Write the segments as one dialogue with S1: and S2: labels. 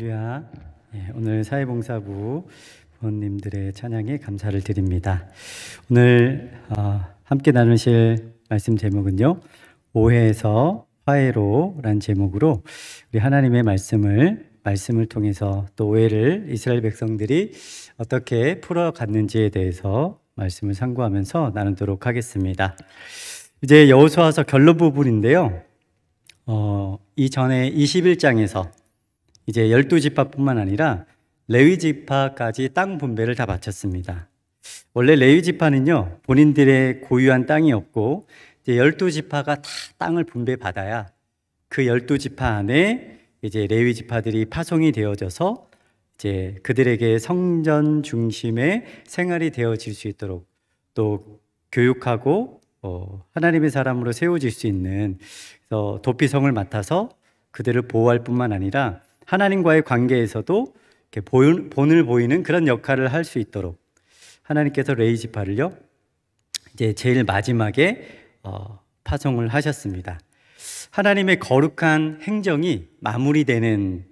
S1: 할렐루야. 오늘 사회봉사부 부원님들의 찬양에 감사를 드립니다. 오늘 함께 나누실 말씀 제목은요, 오해에서 화해로 라는 제목으로 우리 하나님의 말씀을 통해서 또 오해를 이스라엘 백성들이 어떻게 풀어갔는지에 대해서 말씀을 상고하면서 나누도록 하겠습니다. 이제 여호수아서 결론 부분인데요, 이전에 21장에서 이제 12지파뿐만 아니라 레위지파까지 땅 분배를 다 마쳤습니다. 원래 레위지파는요, 본인들의 고유한 땅이 없고 이제 12지파가 다 땅을 분배받아야 그 12지파 안에 이제 레위지파들이 파송이 되어져서 이제 그들에게 성전 중심의 생활이 되어질 수 있도록 또 교육하고 하나님의 사람으로 세워질 수 있는, 그래서 도피성을 맡아서 그들을 보호할 뿐만 아니라 하나님과의 관계에서도 이렇게 본을 보이는 그런 역할을 할 수 있도록 하나님께서 레위지파를요, 이제 제일 마지막에 파송을 하셨습니다. 하나님의 거룩한 행정이 마무리되는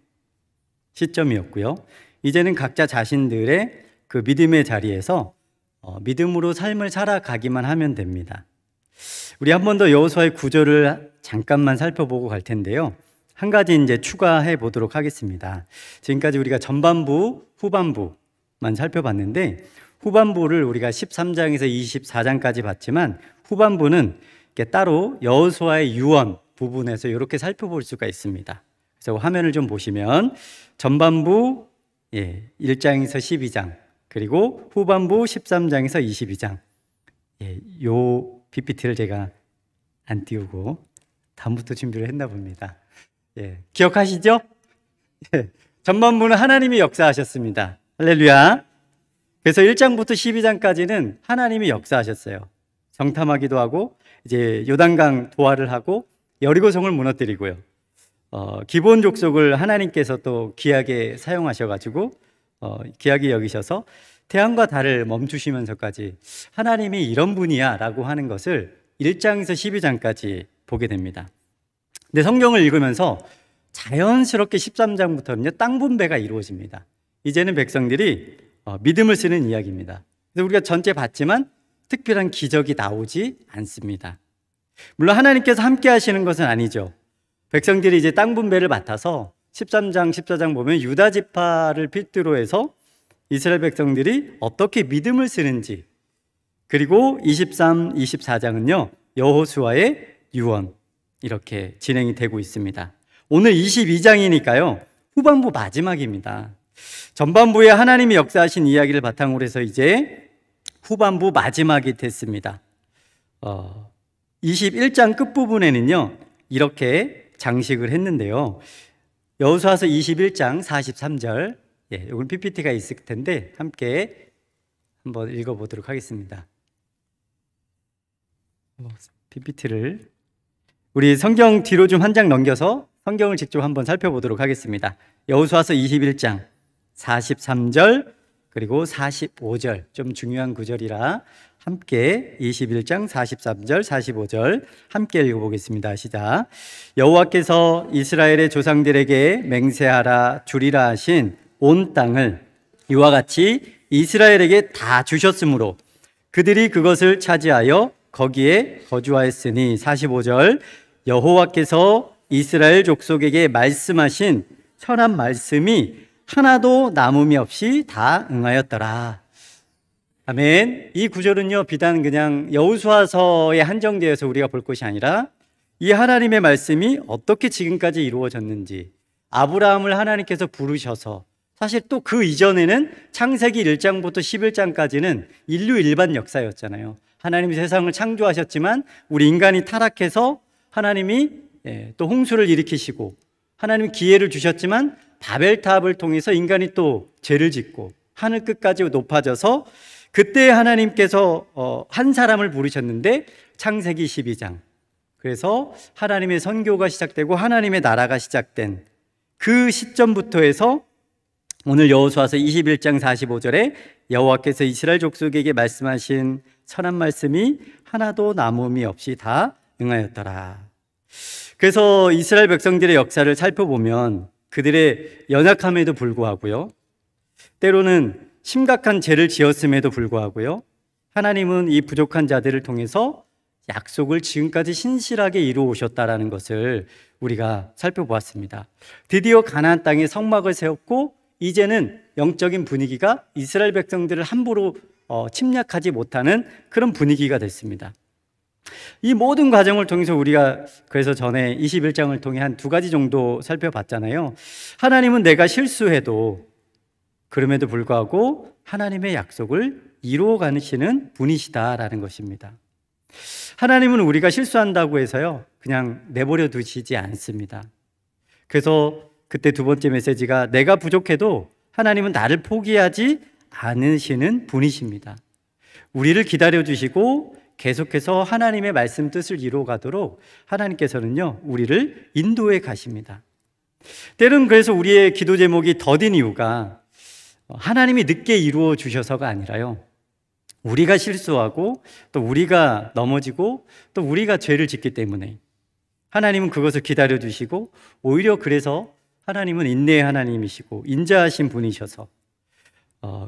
S1: 시점이었고요. 이제는 각자 자신들의 그 믿음의 자리에서 믿음으로 삶을 살아가기만 하면 됩니다. 우리 한 번 더 여호수아의 구절을 잠깐만 살펴보고 갈 텐데요. 한 가지 이제 추가해 보도록 하겠습니다. 지금까지 우리가 전반부, 후반부만 살펴봤는데, 후반부를 우리가 13장에서 24장까지 봤지만 후반부는 이렇게 따로 여호수아의 유언 부분에서 이렇게 살펴볼 수가 있습니다. 그래서 화면을 좀 보시면 전반부 1장에서 12장, 그리고 후반부 13장에서 22장, 요 PPT를 제가 안 띄우고 다음부터 준비를 했나 봅니다. 기억하시죠? 전반부는 하나님이 역사하셨습니다. 할렐루야. 그래서 1장부터 12장까지는 하나님이 역사하셨어요. 정탐하기도 하고 이제 요단강 도하를 하고 여리고성을 무너뜨리고요. 기본 족속을 하나님께서 또 귀하게 사용하셔가지고 귀하게 여기셔서 태양과 달을 멈추시면서까지 하나님이 이런 분이야 라고 하는 것을 1장에서 12장까지 보게 됩니다. 근데 성경을 읽으면서 자연스럽게 13장부터는요, 땅 분배가 이루어집니다. 이제는 백성들이 믿음을 쓰는 이야기입니다. 그래서 우리가 전체 봤지만 특별한 기적이 나오지 않습니다. 물론 하나님께서 함께 하시는 것은 아니죠. 백성들이 이제 땅 분배를 맡아서 13장, 14장 보면 유다 지파를 필두로 해서 이스라엘 백성들이 어떻게 믿음을 쓰는지, 그리고 23, 24장은요, 여호수아의 유언, 이렇게 진행이 되고 있습니다. 오늘 22장이니까요, 후반부 마지막입니다. 전반부에 하나님이 역사하신 이야기를 바탕으로 해서 이제 후반부 마지막이 됐습니다. 21장 끝부분에는요, 이렇게 장식을 했는데요. 여호수아서 21장 43절, 이건 PPT가 있을 텐데 함께 한번 읽어보도록 하겠습니다. PPT를 우리 성경 뒤로 좀 한 장 넘겨서 성경을 직접 한번 살펴보도록 하겠습니다. 여호수아서 21장 43절 그리고 45절, 좀 중요한 구절이라 함께 21장 43절 45절 함께 읽어보겠습니다. 시작. 여호와께서 이스라엘의 조상들에게 맹세하라 주리라 하신 온 땅을 이와 같이 이스라엘에게 다 주셨으므로 그들이 그것을 차지하여 거기에 거주하였으니. 45절. 여호와께서 이스라엘 족속에게 말씀하신 선한 말씀이 하나도 남음이 없이 다 응하였더라. 아멘. 이 구절은요, 비단 그냥 여호수아서에 한정되어서 우리가 볼 것이 아니라 이 하나님의 말씀이 어떻게 지금까지 이루어졌는지, 아브라함을 하나님께서 부르셔서, 사실 또 그 이전에는 창세기 1장부터 11장까지는 인류 일반 역사였잖아요. 하나님이 세상을 창조하셨지만 우리 인간이 타락해서 하나님이 또 홍수를 일으키시고, 하나님이 기회를 주셨지만 바벨탑을 통해서 인간이 또 죄를 짓고 하늘 끝까지 높아져서 그때 하나님께서 한 사람을 부르셨는데 창세기 12장, 그래서 하나님의 선교가 시작되고 하나님의 나라가 시작된 그 시점부터 해서 오늘 여호수아서 21장 45절에 여호와께서 이스라엘 족속에게 말씀하신 선한 말씀이 하나도 남음이 없이 다 응하였더라. 그래서 이스라엘 백성들의 역사를 살펴보면 그들의 연약함에도 불구하고요. 때로는 심각한 죄를 지었음에도 불구하고요. 하나님은 이 부족한 자들을 통해서 약속을 지금까지 신실하게 이루어 오셨다라는 것을 우리가 살펴보았습니다. 드디어 가나안 땅에 성막을 세웠고 이제는 영적인 분위기가 이스라엘 백성들을 함부로 침략하지 못하는 그런 분위기가 됐습니다. 이 모든 과정을 통해서 우리가 그래서 전에 21장을 통해 한 두 가지 정도 살펴봤잖아요. 하나님은 내가 실수해도 그럼에도 불구하고 하나님의 약속을 이루어 가시는 분이시다라는 것입니다. 하나님은 우리가 실수한다고 해서요 그냥 내버려 두시지 않습니다. 그래서 그때 두 번째 메시지가 내가 부족해도 하나님은 나를 포기하지 않으시는 분이십니다. 우리를 기다려 주시고 계속해서 하나님의 말씀 뜻을 이루어 가도록 하나님께서는요 우리를 인도해 가십니다. 때로는 그래서 우리의 기도 제목이 더딘 이유가 하나님이 늦게 이루어 주셔서가 아니라요 우리가 실수하고 또 우리가 넘어지고 또 우리가 죄를 짓기 때문에 하나님은 그것을 기다려 주시고 오히려 그래서 하나님은 인내의 하나님이시고 인자하신 분이셔서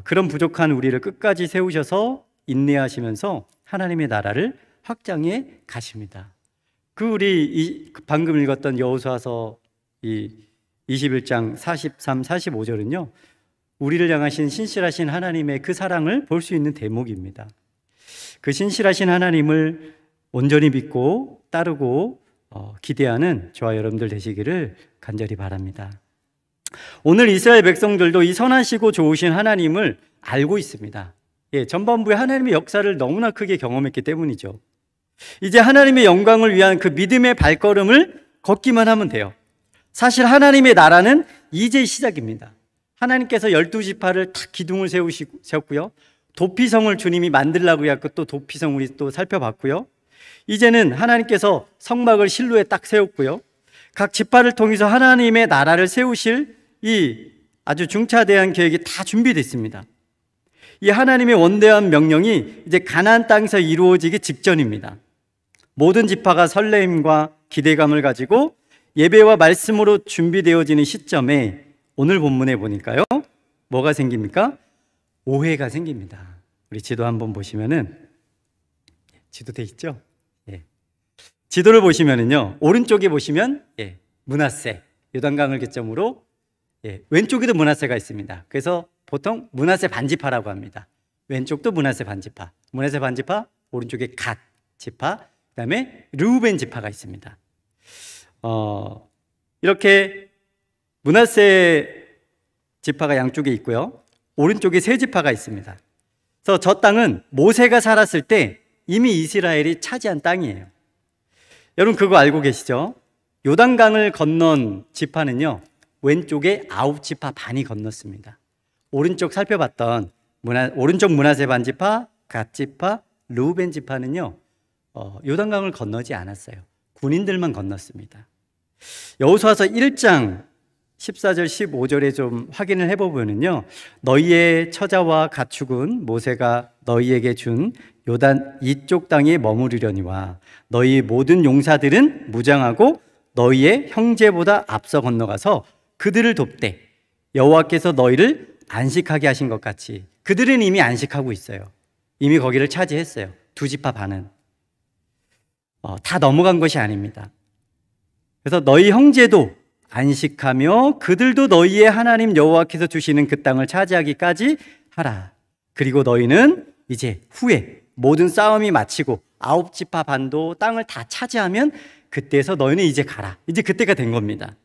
S1: 그런 부족한 우리를 끝까지 세우셔서 인내하시면서 하나님의 나라를 확장해 가십니다. 우리 방금 읽었던 여호수아서 21장 43, 45절은요 우리를 향하신 신실하신 하나님의 그 사랑을 볼 수 있는 대목입니다. 그 신실하신 하나님을 온전히 믿고 따르고 기대하는 저와 여러분들 되시기를 간절히 바랍니다. 오늘 이스라엘 백성들도 이 선하시고 좋으신 하나님을 알고 있습니다. 전반부에 하나님의 역사를 너무나 크게 경험했기 때문이죠. 이제 하나님의 영광을 위한 그 믿음의 발걸음을 걷기만 하면 돼요. 사실 하나님의 나라는 이제 시작입니다. 하나님께서 12지파를 다 기둥을 세웠고요. 도피성을 주님이 만들라고 해서 또 도피성 우리 또 살펴봤고요. 이제는 하나님께서 성막을 실로에 딱 세웠고요. 각 지파를 통해서 하나님의 나라를 세우실 이 아주 중차대한 계획이 다 준비됐습니다. 이 하나님의 원대한 명령이 이제 가나안 땅에서 이루어지기 직전입니다. 모든 지파가 설레임과 기대감을 가지고 예배와 말씀으로 준비되어지는 시점에 오늘 본문에 보니까요 뭐가 생깁니까? 오해가 생깁니다. 우리 지도 한번 보시면은 지도 돼 있죠? 지도를 보시면은요 오른쪽에 보시면 므낫세 요단강을 기점으로 왼쪽에도 므낫세가 있습니다. 그래서 보통 므낫세 반지파라고 합니다. 왼쪽도 므낫세 반지파, 므낫세 반지파 오른쪽에 갓 지파, 그다음에 르우벤 지파가 있습니다. 이렇게 므낫세 지파가 양쪽에 있고요. 오른쪽에 세 지파가 있습니다. 그래서 저 땅은 모세가 살았을 때 이미 이스라엘이 차지한 땅이에요. 여러분 그거 알고 계시죠? 요단강을 건넌 지파는요 왼쪽에 9지파 반이 건넜습니다. 오른쪽 살펴봤던 오른쪽 므낫세 반지파, 갓지파, 르우벤 지파는요 요단강을 건너지 않았어요. 군인들만 건넜습니다. 여호수아서 1장 14절 15절에 좀 확인을 해보면요 너희의 처자와 가축은 모세가 너희에게 준 요단 이쪽 땅에 머무르려니와 너희 모든 용사들은 무장하고 너희의 형제보다 앞서 건너가서 그들을 돕되 여호와께서 너희를 안식하게 하신 것 같이. 그들은 이미 안식하고 있어요. 이미 거기를 차지했어요. 두 지파 반은 다 넘어간 것이 아닙니다. 그래서 너희 형제도 안식하며 그들도 너희의 하나님 여호와께서 주시는 그 땅을 차지하기까지 하라. 그리고 너희는 이제 후에 모든 싸움이 마치고 9지파 반도 땅을 다 차지하면 그때에서 너희는 이제 가라. 이제 그때가 된 겁니다.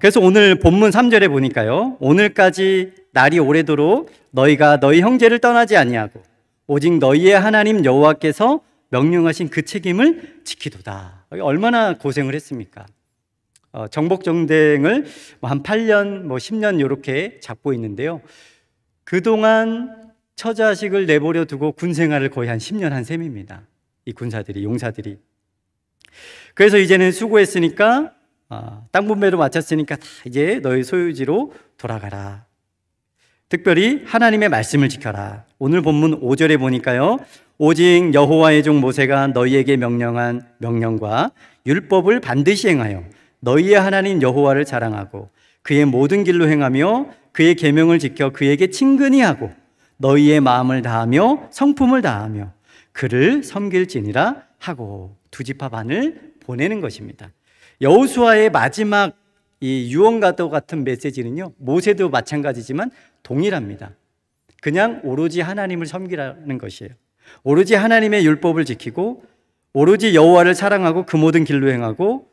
S1: 그래서 오늘 본문 3절에 보니까요 오늘까지 날이 오래도록 너희가 너희 형제를 떠나지 아니하고 오직 너희의 하나님 여호와께서 명령하신 그 책임을 지키도다. 얼마나 고생을 했습니까? 정복전쟁을 한 8년, 10년 이렇게 잡고 있는데요. 그동안 처자식을 내버려 두고 군 생활을 거의 한 10년 한 셈입니다. 이 군사들이, 용사들이. 그래서 이제는 수고했으니까 땅 분배도 마쳤으니까 다 이제 너희 소유지로 돌아가라. 특별히 하나님의 말씀을 지켜라. 오늘 본문 5절에 보니까요 오직 여호와의 종 모세가 너희에게 명령한 명령과 율법을 반드시 행하여 너희의 하나님 여호와를 자랑하고 그의 모든 길로 행하며 그의 계명을 지켜 그에게 친근히 하고 너희의 마음을 다하며 성품을 다하며 그를 섬길지니라 하고 두 지파 반을 보내는 것입니다. 여호수아의 마지막 이 유언과도 같은 메시지는요, 모세도 마찬가지지만 동일합니다. 그냥 오로지 하나님을 섬기라는 것이에요. 오로지 하나님의 율법을 지키고 오로지 여호와를 사랑하고 그 모든 길로 행하고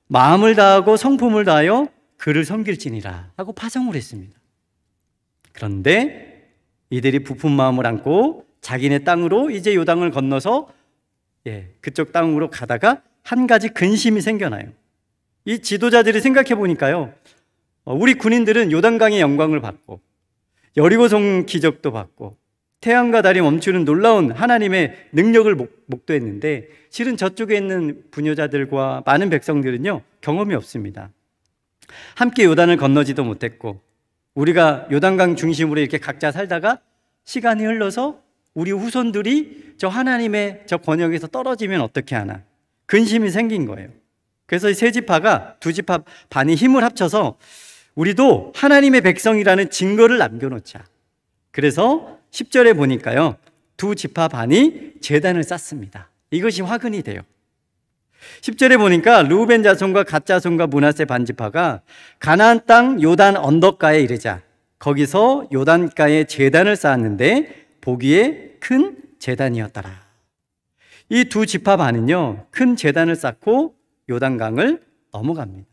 S1: 마음을 다하고 성품을 다하여 그를 섬길지니라 하고 파송을 했습니다. 그런데 이들이 부푼 마음을 안고 자기네 땅으로 이제 요단을 건너서 그쪽 땅으로 가다가 한 가지 근심이 생겨나요. 이 지도자들이 생각해 보니까요, 우리 군인들은 요단강의 영광을 받고 여리고성 기적도 받고 태양과 달이 멈추는 놀라운 하나님의 능력을 목도했는데 실은 저쪽에 있는 부녀자들과 많은 백성들은요, 경험이 없습니다. 함께 요단을 건너지도 못했고 우리가 요단강 중심으로 이렇게 각자 살다가 시간이 흘러서 우리 후손들이 저 하나님의 저 권역에서 떨어지면 어떻게 하나 근심이 생긴 거예요. 그래서 이 세 지파가 두 지파 반이 힘을 합쳐서 우리도 하나님의 백성이라는 증거를 남겨놓자. 그래서 10절에 보니까요, 두 지파 반이 제단을 쌓습니다. 이것이 화근이 돼요. 10절에 보니까 르우벤 자손과 갓 자손과 므낫세 반지파가 가나안 땅 요단 언덕가에 이르자 거기서 요단가에 제단을 쌓았는데 보기에 큰 제단이었더라. 이 두 지파 반은요, 큰 제단을 쌓고 요단강을 넘어갑니다.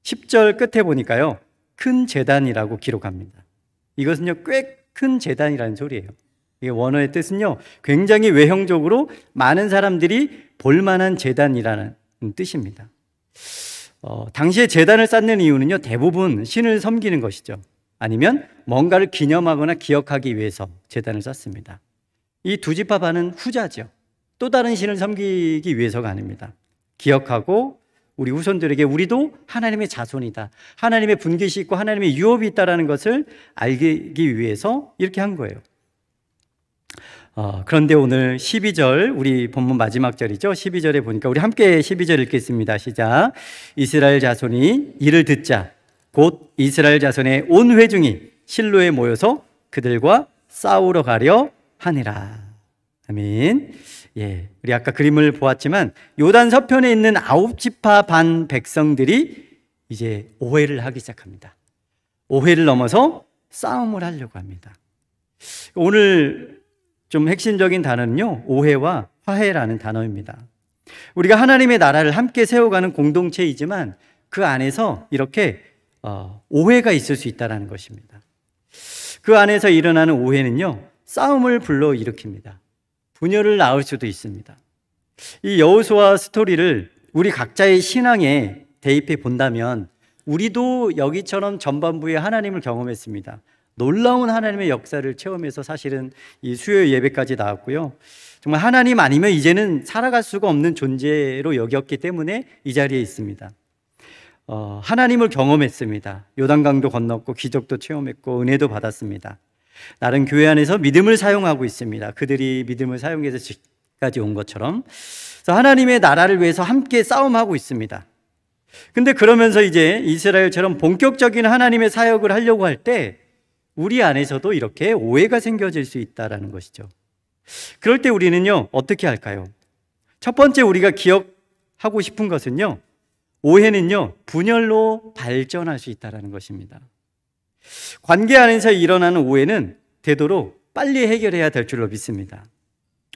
S1: 10절 끝에 보니까요, 큰 제단이라고 기록합니다. 이것은요, 꽤 큰 제단이라는 소리예요. 이게 원어의 뜻은요, 굉장히 외형적으로 많은 사람들이 볼만한 제단이라는 뜻입니다. 당시에 제단을 쌓는 이유는요, 대부분 신을 섬기는 것이죠. 아니면 뭔가를 기념하거나 기억하기 위해서 제단을 쌓습니다. 이 두 지파 반은 후자죠. 또 다른 신을 섬기기 위해서가 아닙니다. 기억하고 우리 후손들에게 우리도 하나님의 자손이다, 하나님의 분깃이 있고 하나님의 유업이 있다는 것을 알기 위해서 이렇게 한 거예요. 그런데 오늘 12절, 우리 본문 마지막 절이죠. 12절에 보니까 우리 함께 12절 읽겠습니다. 시작. 이스라엘 자손이 이를 듣자 곧 이스라엘 자손의 온 회중이 실로에 모여서 그들과 싸우러 가려 하니라. 아멘. 우리 아까 그림을 보았지만 요단 서편에 있는 9지파 반 백성들이 이제 오해를 하기 시작합니다. 오해를 넘어서 싸움을 하려고 합니다. 오늘 좀 핵심적인 단어는요, 오해와 화해라는 단어입니다. 우리가 하나님의 나라를 함께 세워가는 공동체이지만 그 안에서 이렇게 오해가 있을 수 있다는 것입니다. 그 안에서 일어나는 오해는요, 싸움을 불러일으킵니다. 분열을 낳을 수도 있습니다. 이 여호수아 스토리를 우리 각자의 신앙에 대입해 본다면 우리도 여기처럼 전반부에 하나님을 경험했습니다. 놀라운 하나님의 역사를 체험해서 사실은 이 수요 예배까지 나왔고요. 정말 하나님 아니면 이제는 살아갈 수가 없는 존재로 여겼기 때문에 이 자리에 있습니다. 하나님을 경험했습니다. 요단강도 건넜고 기적도 체험했고 은혜도 받았습니다. 나름 교회 안에서 믿음을 사용하고 있습니다. 그들이 믿음을 사용해서 지금까지 온 것처럼. 그래서 하나님의 나라를 위해서 함께 싸움하고 있습니다. 근데 그러면서 이제 이스라엘처럼 본격적인 하나님의 사역을 하려고 할 때 우리 안에서도 이렇게 오해가 생겨질 수 있다는 것이죠. 그럴 때 우리는요, 어떻게 할까요? 첫 번째 우리가 기억하고 싶은 것은요, 오해는요, 분열로 발전할 수 있다는 것입니다. 관계 안에서 일어나는 오해는 되도록 빨리 해결해야 될 줄로 믿습니다.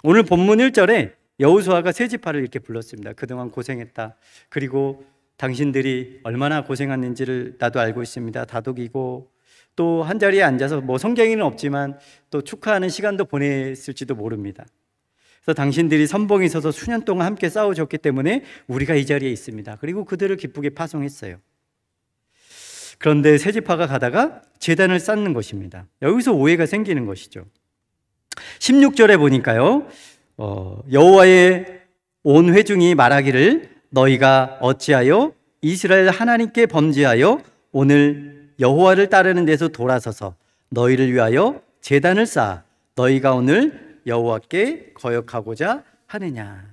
S1: 오늘 본문 1절에 여호수아가 세 지파를 이렇게 불렀습니다. 그동안 고생했다. 그리고 당신들이 얼마나 고생했는지를 나도 알고 있습니다. 다독이고 또 한자리에 앉아서 뭐 성경에는 없지만 또 축하하는 시간도 보냈을지도 모릅니다. 그래서 당신들이 선봉에 서서 수년 동안 함께 싸워줬기 때문에 우리가 이 자리에 있습니다. 그리고 그들을 기쁘게 파송했어요. 그런데 세 지파가 가다가 제단을 쌓는 것입니다. 여기서 오해가 생기는 것이죠. 16절에 보니까요, 여호와의 온 회중이 말하기를 너희가 어찌하여 이스라엘 하나님께 범죄하여 오늘 여호와를 따르는 데서 돌아서서 너희를 위하여 제단을 쌓아 너희가 오늘 여호와께 거역하고자 하느냐.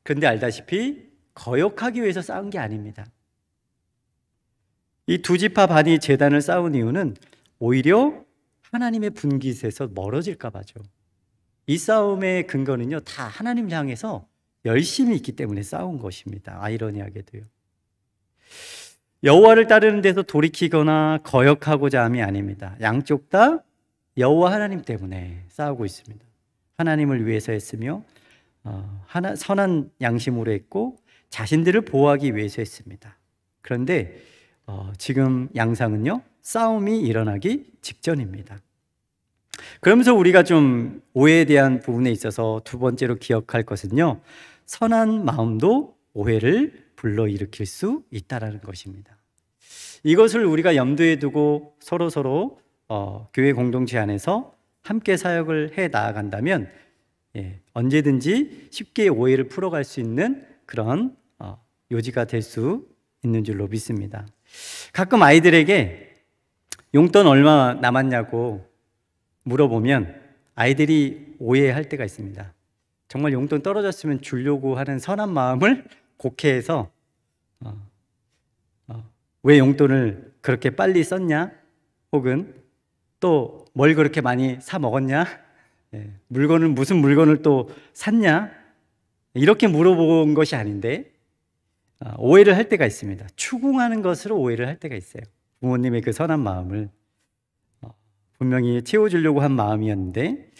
S1: 그런데 알다시피 거역하기 위해서 싸운 게 아닙니다. 이 두 지파 반이 제단을 쌓은 이유는 오히려 하나님의 분깃에서 멀어질까 봐죠. 이 싸움의 근거는요, 다 하나님을 향해서 열심히 있기 때문에 싸운 것입니다. 아이러니하게도요. 여호와를 따르는 데서 돌이키거나 거역하고자 함이 아닙니다. 양쪽 다 여호와 하나님 때문에 싸우고 있습니다. 하나님을 위해서 했으며 선한 양심으로 했고 자신들을 보호하기 위해서 했습니다. 그런데 지금 양상은요, 싸움이 일어나기 직전입니다. 그러면서 우리가 좀 오해에 대한 부분에 있어서 두 번째로 기억할 것은요, 선한 마음도 오해를 불러일으킬 수 있다는 것입니다. 이것을 우리가 염두에 두고 서로 교회 공동체 안에서 함께 사역을 해 나아간다면 언제든지 쉽게 오해를 풀어갈 수 있는 그런 요지가 될 수 있는 줄로 믿습니다. 가끔 아이들에게 용돈 얼마 남았냐고 물어보면 아이들이 오해할 때가 있습니다. 정말 용돈 떨어졌으면 주려고 하는 선한 마음을 곡해해서 왜 용돈을 그렇게 빨리 썼냐? 혹은 또 뭘 그렇게 많이 사 먹었냐? 무슨 물건을 또 샀냐? 이렇게 물어본 것이 아닌데 오해를 할 때가 있습니다. 추궁하는 것으로 오해를 할 때가 있어요. 부모님의 그 선한 마음을 분명히 채워주려고 한 마음이었는데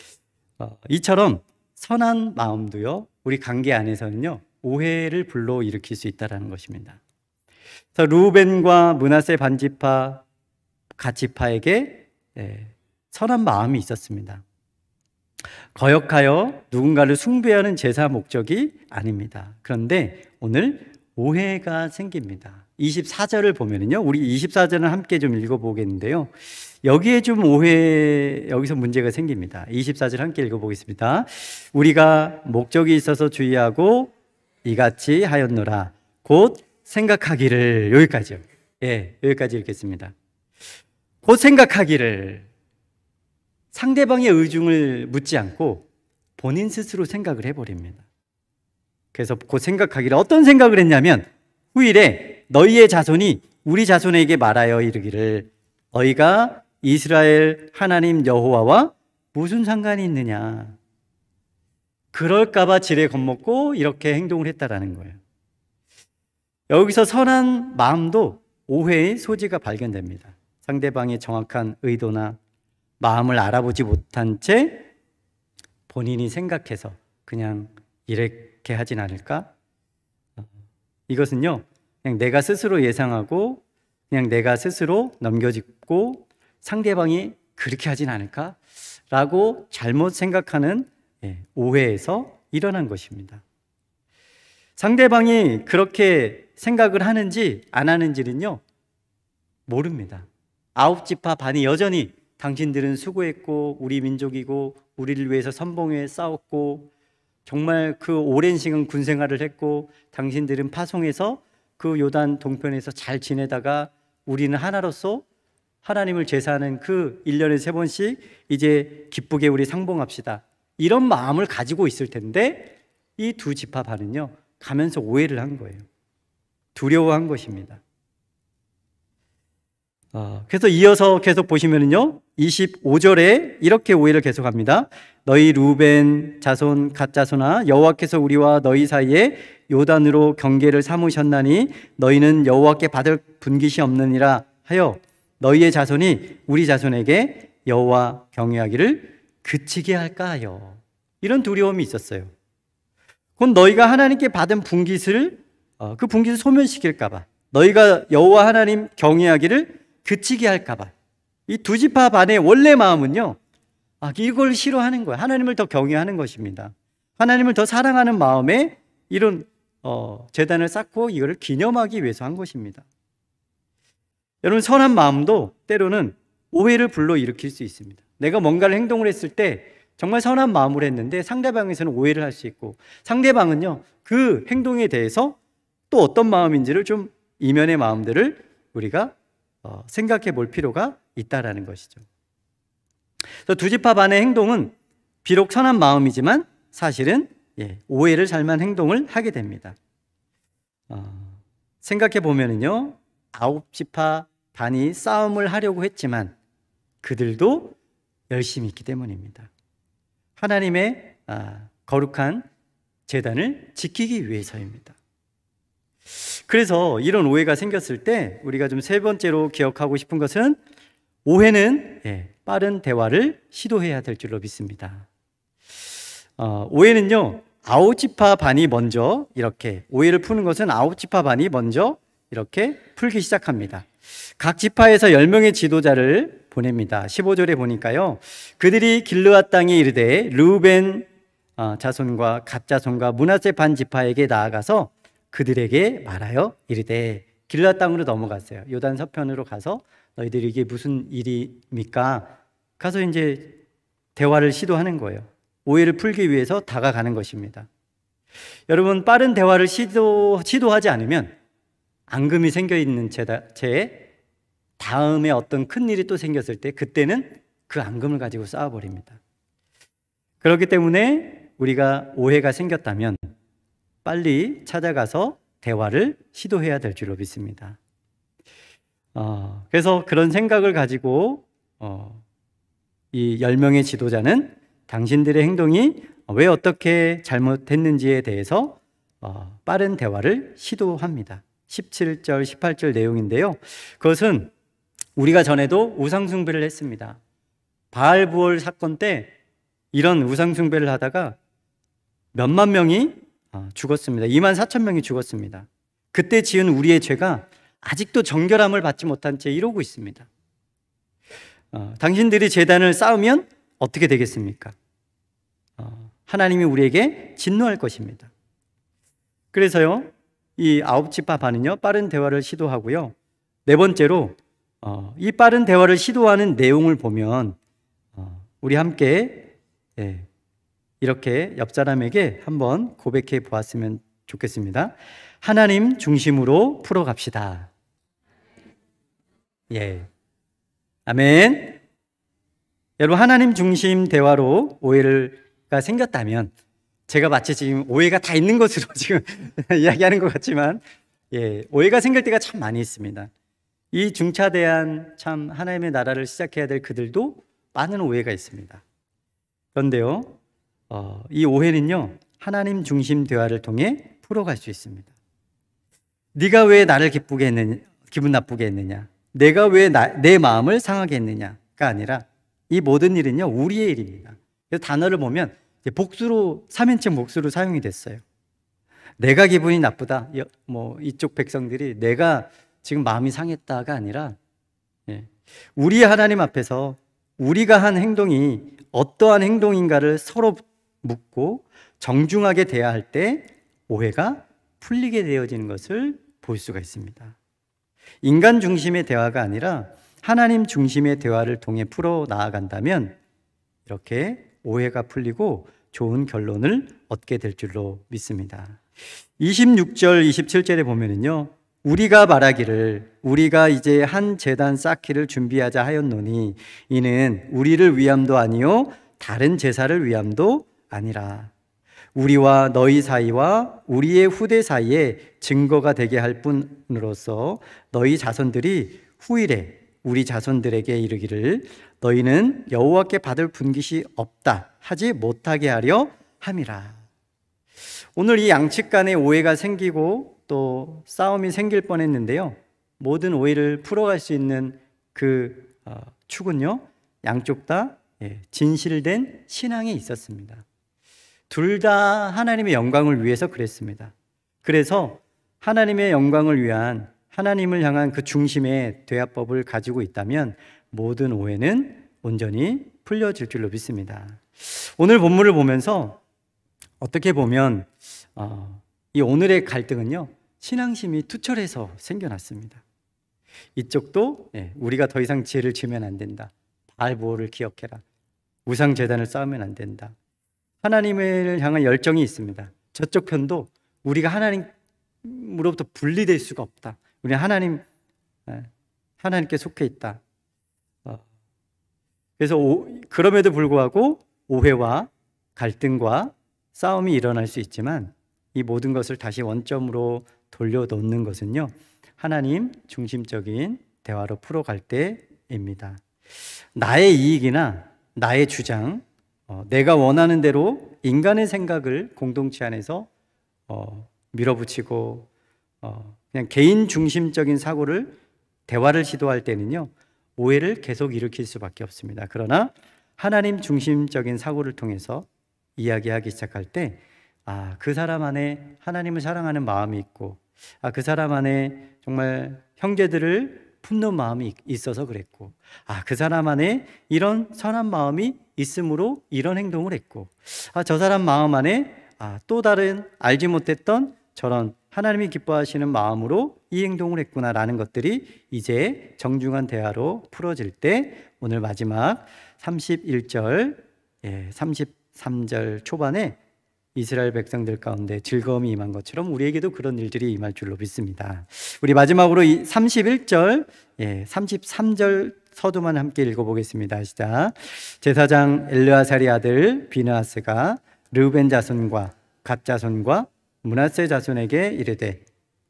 S1: 이처럼 선한 마음도요, 우리 관계 안에서는요, 오해를 불러일으킬 수 있다는 것입니다. 그래서 루벤과 므낫세 반지파 각 지파에게 선한 마음이 있었습니다. 거역하여 누군가를 숭배하는 제사 목적이 아닙니다. 그런데 오늘 오해가 생깁니다. 24절을 보면은요, 우리 24절을 함께 좀 읽어보겠는데요, 여기에 좀 여기서 문제가 생깁니다. 24절 함께 읽어보겠습니다. 우리가 목적이 있어서 주의하고 이같이 하였노라. 곧 생각하기를. 여기까지요. 여기까지 읽겠습니다. 곧 생각하기를. 상대방의 의중을 묻지 않고 본인 스스로 생각을 해버립니다. 그래서 곧 생각하기를, 어떤 생각을 했냐면 후일에 너희의 자손이 우리 자손에게 말하여 이르기를 너희가 이스라엘 하나님 여호와와 무슨 상관이 있느냐. 그럴까봐 지레 겁먹고 이렇게 행동을 했다라는 거예요. 여기서 선한 마음도 오해의 소지가 발견됩니다. 상대방의 정확한 의도나 마음을 알아보지 못한 채 본인이 생각해서 그냥 이렇게 하진 않을까? 이것은요, 그냥 내가 스스로 예상하고 그냥 내가 스스로 넘겨짚고 상대방이 그렇게 하진 않을까? 라고 잘못 생각하는 오해에서 일어난 것입니다. 상대방이 그렇게 생각을 하는지 안 하는지는요, 모릅니다. 9지파 반이 여전히 당신들은 수고했고 우리 민족이고 우리를 위해서 선봉에 싸웠고 정말 그 오랜 시간 군 생활을 했고 당신들은 파송해서 그 요단 동편에서 잘 지내다가 우리는 하나로서 하나님을 제사하는 그 1년에 3번씩 이제 기쁘게 우리 상봉합시다, 이런 마음을 가지고 있을 텐데 이 두 지파 반은요, 가면서 오해를 한 거예요. 두려워한 것입니다. 그래서 이어서 계속 보시면은요, 25절에 이렇게 오해를 계속합니다. 너희 루벤 자손 갓 자손아, 여호와께서 우리와 너희 사이에 요단으로 경계를 삼으셨나니 너희는 여호와께 받을 분깃이 없느니라 하여 너희의 자손이 우리 자손에게 여호와 경외하기를 그치게 할까 하여. 이런 두려움이 있었어요. 곧 너희가 하나님께 받은 분깃을 그 분깃을 소멸시킬까 봐, 너희가 여호와 하나님 경외하기를 그치게 할까 봐. 이 두 지파 반의 원래 마음은요, 이걸 싫어하는 거예요. 하나님을 더 경외하는 것입니다. 하나님을 더 사랑하는 마음에 이런 제단을 쌓고 이거를 기념하기 위해서 한 것입니다. 여러분, 선한 마음도 때로는 오해를 불러일으킬 수 있습니다. 내가 뭔가를 행동을 했을 때 정말 선한 마음으로 했는데 상대방에서는 오해를 할 수 있고, 상대방은요, 그 행동에 대해서 또 어떤 마음인지를 좀 이면의 마음들을 우리가 생각해 볼 필요가 있다라는 것이죠. 그래서 두 지파 반의 행동은 비록 선한 마음이지만 사실은 오해를 살 만한 행동을 하게 됩니다. 생각해 보면은요, 9지파 반이 싸움을 하려고 했지만 그들도 열심히 있기 때문입니다. 하나님의 거룩한 제단을 지키기 위해서입니다. 그래서 이런 오해가 생겼을 때 우리가 좀 세 번째로 기억하고 싶은 것은, 오해는 빠른 대화를 시도해야 될 줄로 믿습니다. 오해는요, 9지파 반이 먼저 이렇게, 오해를 푸는 것은 9지파 반이 먼저 이렇게 풀기 시작합니다. 각 지파에서 10명의 지도자를 보냅니다. 15절에 보니까요, 그들이 길르앗 땅에 이르되 르우벤 자손과 갓 자손과 므낫세 반 지파에게 나아가서 그들에게 말하여 이르되, 길르앗 땅으로 넘어갔어요. 요단 서편으로 가서 너희들이 이게 무슨 일입니까? 가서 이제 대화를 시도하는 거예요. 오해를 풀기 위해서 다가가는 것입니다. 여러분, 빠른 대화를 시도하지 않으면 앙금이 생겨 있는 채 다음에 어떤 큰 일이 또 생겼을 때 그때는 그 앙금을 가지고 싸워버립니다. 그렇기 때문에 우리가 오해가 생겼다면 빨리 찾아가서 대화를 시도해야 될 줄로 믿습니다. 그래서 그런 생각을 가지고 이 10명의 지도자는 당신들의 행동이 왜 어떻게 잘못했는지에 대해서 빠른 대화를 시도합니다. 17절, 18절 내용인데요, 그것은 우리가 전에도 우상숭배를 했습니다. 바알부올 사건 때 이런 우상숭배를 하다가 몇만 명이 죽었습니다. 2만 4천 명이 죽었습니다. 그때 지은 우리의 죄가 아직도 정결함을 받지 못한 채 이러고 있습니다. 당신들이 제단을 쌓으면 어떻게 되겠습니까? 하나님이 우리에게 진노할 것입니다. 그래서요, 이 9지파 반은요, 빠른 대화를 시도하고요, 네 번째로 이 빠른 대화를 시도하는 내용을 보면 우리 함께 이렇게 옆 사람에게 한번 고백해 보았으면 좋겠습니다. 하나님 중심으로 풀어갑시다. 아멘. 여러분, 하나님 중심 대화로 오해가 생겼다면, 제가 마치 지금 오해가 다 있는 것으로 지금 이야기하는 것 같지만, 오해가 생길 때가 참 많이 있습니다. 이 중차대한 참 하나님의 나라를 시작해야 될 그들도 많은 오해가 있습니다. 그런데요, 이 오해는요, 하나님 중심 대화를 통해 풀어갈 수 있습니다. 네가 왜 나를 기분 나쁘게 했느냐, 내가 왜 내 마음을 상하게 했느냐가 아니라, 이 모든 일은요, 우리의 일입니다. 그래서 단어를 보면 복수로, 3인칭 복수로 사용이 됐어요. 내가 기분이 나쁘다, 이쪽 백성들이 내가 지금 마음이 상했다가 아니라, 우리 하나님 앞에서 우리가 한 행동이 어떠한 행동인가를 서로 묻고 정중하게 대화할 때 오해가 풀리게 되어지는 것을 볼 수가 있습니다. 인간 중심의 대화가 아니라 하나님 중심의 대화를 통해 풀어 나아간다면 이렇게 오해가 풀리고 좋은 결론을 얻게 될 줄로 믿습니다. 26절, 27절에 보면은요, 우리가 말하기를 우리가 이제 한 제단 쌓기를 준비하자 하였노니 이는 우리를 위함도 아니요 다른 제사를 위함도 아니라 우리와 너희 사이와 우리의 후대 사이에 증거가 되게 할 뿐으로서 너희 자손들이 후일에 우리 자손들에게 이르기를 너희는 여호와께 받을 분깃이 없다 하지 못하게 하려 함이라. 오늘 이 양측 간의 오해가 생기고 또 싸움이 생길 뻔했는데요, 모든 오해를 풀어갈 수 있는 그 축은요, 양쪽 다 진실된 신앙에 있었습니다. 둘 다 하나님의 영광을 위해서 그랬습니다. 그래서 하나님의 영광을 위한, 하나님을 향한 그 중심의 대화법을 가지고 있다면 모든 오해는 온전히 풀려질 줄로 믿습니다. 오늘 본문을 보면서 어떻게 보면 이 오늘의 갈등은요, 신앙심이 투철해서 생겨났습니다. 이쪽도 우리가 더 이상 죄를 지으면 안 된다, 바알보올을 기억해라, 우상제단을 쌓으면 안 된다, 하나님을 향한 열정이 있습니다. 저쪽 편도 우리가 하나님으로부터 분리될 수가 없다, 우리는 하나님께 속해 있다. 그래서 그럼에도 불구하고 오해와 갈등과 싸움이 일어날 수 있지만 이 모든 것을 다시 원점으로 돌려놓는 것은요, 하나님 중심적인 대화로 풀어갈 때입니다. 나의 이익이나 나의 주장, 내가 원하는 대로 인간의 생각을 공동체 안에서 밀어붙이고 그냥 개인 중심적인 사고를 대화를 시도할 때는요, 오해를 계속 일으킬 수밖에 없습니다. 그러나 하나님 중심적인 사고를 통해서 이야기하기 시작할 때, 그 사람 안에 하나님을 사랑하는 마음이 있고, 그 사람 안에 정말 형제들을 품는 마음이 있어서 그랬고, 그 사람 안에 이런 선한 마음이 있으므로 이런 행동을 했고, 저 사람 마음 안에 또 다른 알지 못했던 저런 하나님이 기뻐하시는 마음으로 이 행동을 했구나라는 것들이 이제 정중한 대화로 풀어질 때, 오늘 마지막 31절, 33절 초반에 이스라엘 백성들 가운데 즐거움이 임한 것처럼 우리에게도 그런 일들이 임할 줄로 믿습니다. 우리 마지막으로 이 31절, 33절 서두만 함께 읽어보겠습니다. 시작. 제사장 엘르아살의 아들 비느하스가 르우벤 자손과 갓 자손과 므낫세 자손에게 이르되,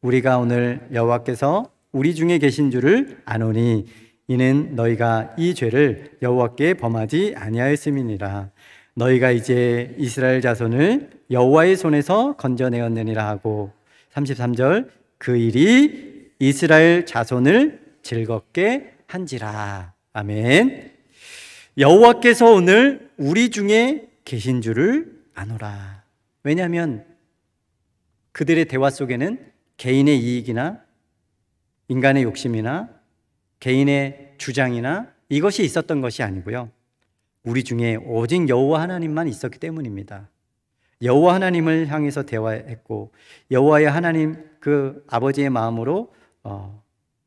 S1: 우리가 오늘 여호와께서 우리 중에 계신 줄을 아노니 이는 너희가 이 죄를 여호와께 범하지 아니하였음이니라. 너희가 이제 이스라엘 자손을 여호와의 손에서 건져내었느니라 하고, 33절, 그 일이 이스라엘 자손을 즐겁게 한지라. 아멘. 여호와께서 오늘 우리 중에 계신 줄을 아노라. 왜냐하면 그들의 대화 속에는 개인의 이익이나 인간의 욕심이나 개인의 주장이나 이것이 있었던 것이 아니고요, 우리 중에 오직 여호와 하나님만 있었기 때문입니다. 여호와 하나님을 향해서 대화했고, 여호와의 하나님 그 아버지의 마음으로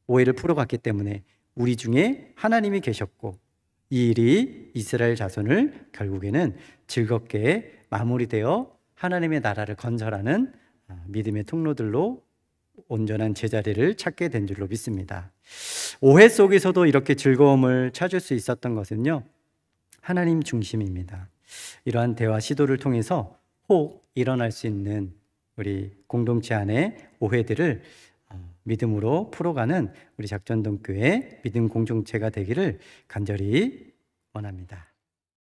S1: 오해를 풀어갔기 때문에 우리 중에 하나님이 계셨고, 이 일이 이스라엘 자손을 결국에는 즐겁게 마무리되어 하나님의 나라를 건설하는 믿음의 통로들로 온전한 제자리를 찾게 된 줄로 믿습니다. 오해 속에서도 이렇게 즐거움을 찾을 수 있었던 것은요, 하나님 중심입니다. 이러한 대화 시도를 통해서 혹 일어날 수 있는 우리 공동체 안의 오해들을 믿음으로 풀어가는 우리 작전동교회 믿음 공동체가 되기를 간절히 원합니다.